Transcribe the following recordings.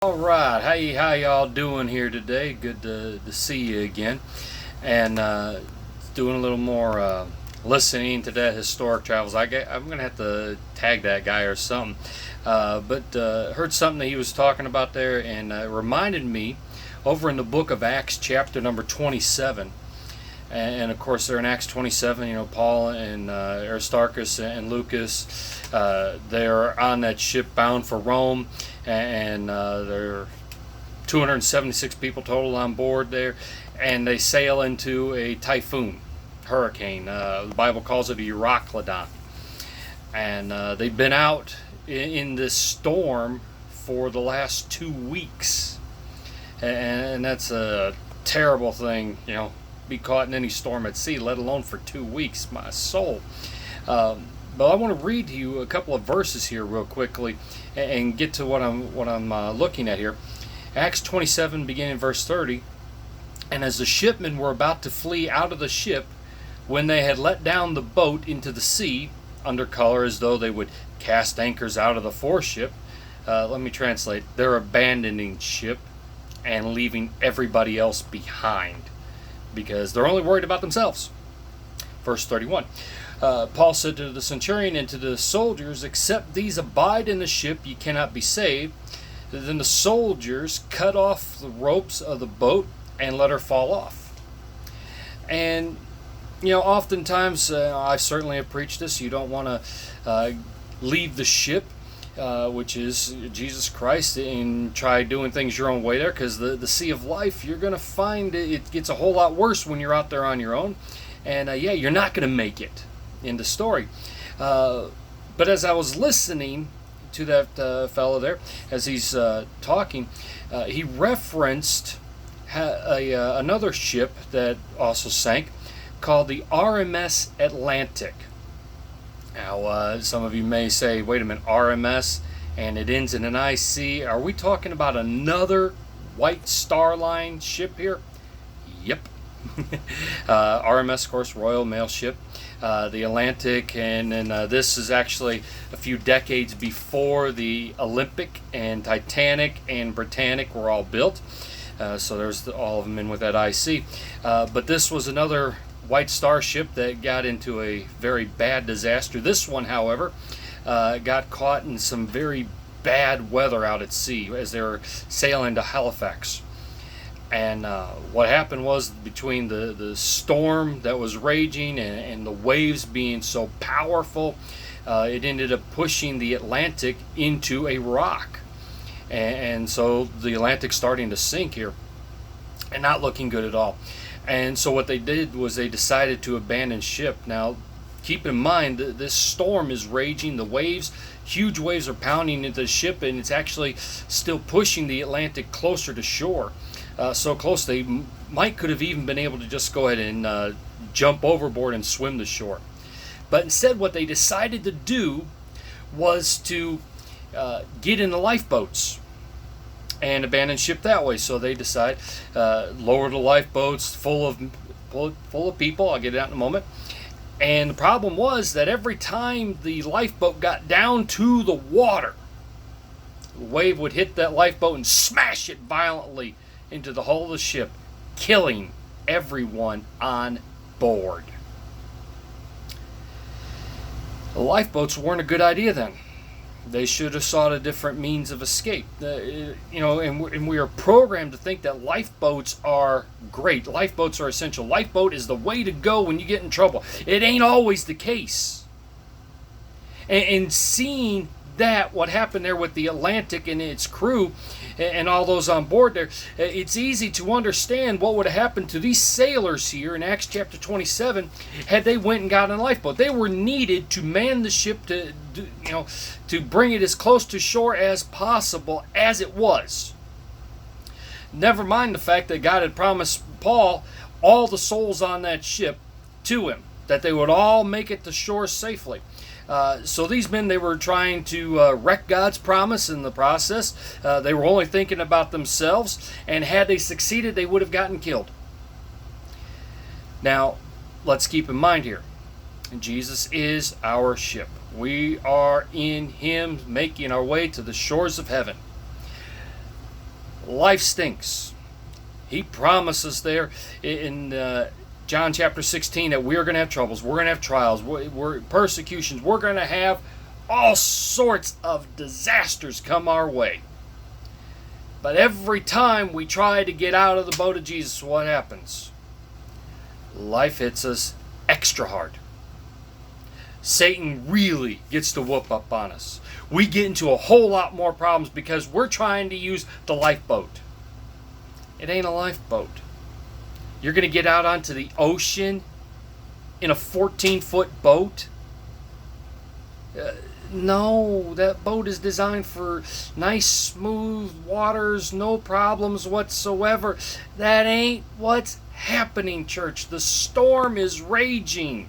All right, how y'all doing here today? Good to see you again, and doing a little more listening to that historic travels. I'm gonna have to tag that guy or something, but heard something that he was talking about there, and it reminded me over in the book of Acts, chapter number 27. And of course, they're in Acts 27. You know, Paul and Aristarchus and Lucas, they're on that ship bound for Rome, and there are 276 people total on board there, and they sail into a typhoon, hurricane. The Bible calls it a Euroclydon, and they've been out in this storm for the last 2 weeks, and that's a terrible thing, be caught in any storm at sea, let alone for 2 weeks. My soul. But I want to read to you a couple of verses here real quickly and get to what I'm looking at here. Acts 27, beginning verse 30. And as the shipmen were about to flee out of the ship, when they had let down the boat into the sea, under color as though they would cast anchors out of the foreship, let me translate, they're abandoning ship and leaving everybody else behind, because they're only worried about themselves. Verse 31. Paul said to the centurion and to the soldiers, "Except these abide in the ship, ye cannot be saved." Then the soldiers cut off the ropes of the boat and let her fall off. And, oftentimes, I certainly have preached this, you don't want to leave the ship, which is Jesus Christ, and try doing things your own way there, because the sea of life, you're going to find it gets a whole lot worse when you're out there on your own. And you're not going to make it in the story. But as I was listening to that fellow there, as he's talking, he referenced another ship that also sank called the RMS Atlantic. Now, some of you may say, wait a minute, RMS, and it ends in an IC. Are we talking about another White Star Line ship here? Yep. RMS, of course, Royal Mail ship, the Atlantic, and then this is actually a few decades before the Olympic and Titanic and Britannic were all built. So there's all of them in with that IC. But this was another White Star ship that got into a very bad disaster. This one, however, got caught in some very bad weather out at sea as they were sailing to Halifax. And what happened was, between the storm that was raging and the waves being so powerful, it ended up pushing the Atlantic into a rock. And so the Atlantic's starting to sink here and not looking good at all. And so what they did was they decided to abandon ship. Now, keep in mind that this storm is raging. The waves, huge waves, are pounding into the ship, and it's actually still pushing the Atlantic closer to shore. So close they could have even been able to just go ahead and jump overboard and swim to shore. But instead, what they decided to do was to get in the lifeboats and abandon ship that way. So they decide lower the lifeboats full of people. I'll get it out in a moment. And the problem was that every time the lifeboat got down to the water, the wave would hit that lifeboat and smash it violently into the hull of the ship, killing everyone on board. The lifeboats weren't a good idea then. They should have sought a different means of escape. And we are programmed to think that lifeboats are great. Lifeboats are essential. Lifeboat is the way to go when you get in trouble. It ain't always the case. And seeing that, what happened there with the Atlantic and its crew and all those on board there, it's easy to understand what would have happened to these sailors here in Acts chapter 27 had they went and got in a lifeboat. They were needed to man the ship to bring it as close to shore as possible as it was. Never mind the fact that God had promised Paul all the souls on that ship to him, that they would all make it to shore safely. So these men, they were trying to wreck God's promise in the process. They were only thinking about themselves, and had they succeeded, they would have gotten killed. Now, let's keep in mind here, Jesus is our ship. We are in Him, making our way to the shores of heaven. Life stinks. He promises there in John chapter 16 that we're going to have troubles, we're going to have trials, we're persecutions, we're going to have all sorts of disasters come our way. But every time we try to get out of the boat of Jesus, what happens? Life hits us extra hard. Satan really gets to whoop up on us. We get into a whole lot more problems because we're trying to use the lifeboat. It ain't a lifeboat. You're going to get out onto the ocean in a 14-foot boat? No, that boat is designed for nice, smooth waters, no problems whatsoever. That ain't what's happening, church. The storm is raging.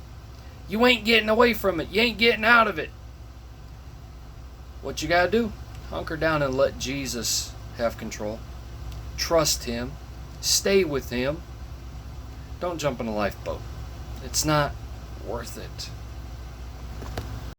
You ain't getting away from it. You ain't getting out of it. What you got to do? Hunker down and let Jesus have control. Trust Him. Stay with Him. Don't jump in a lifeboat. It's not worth it.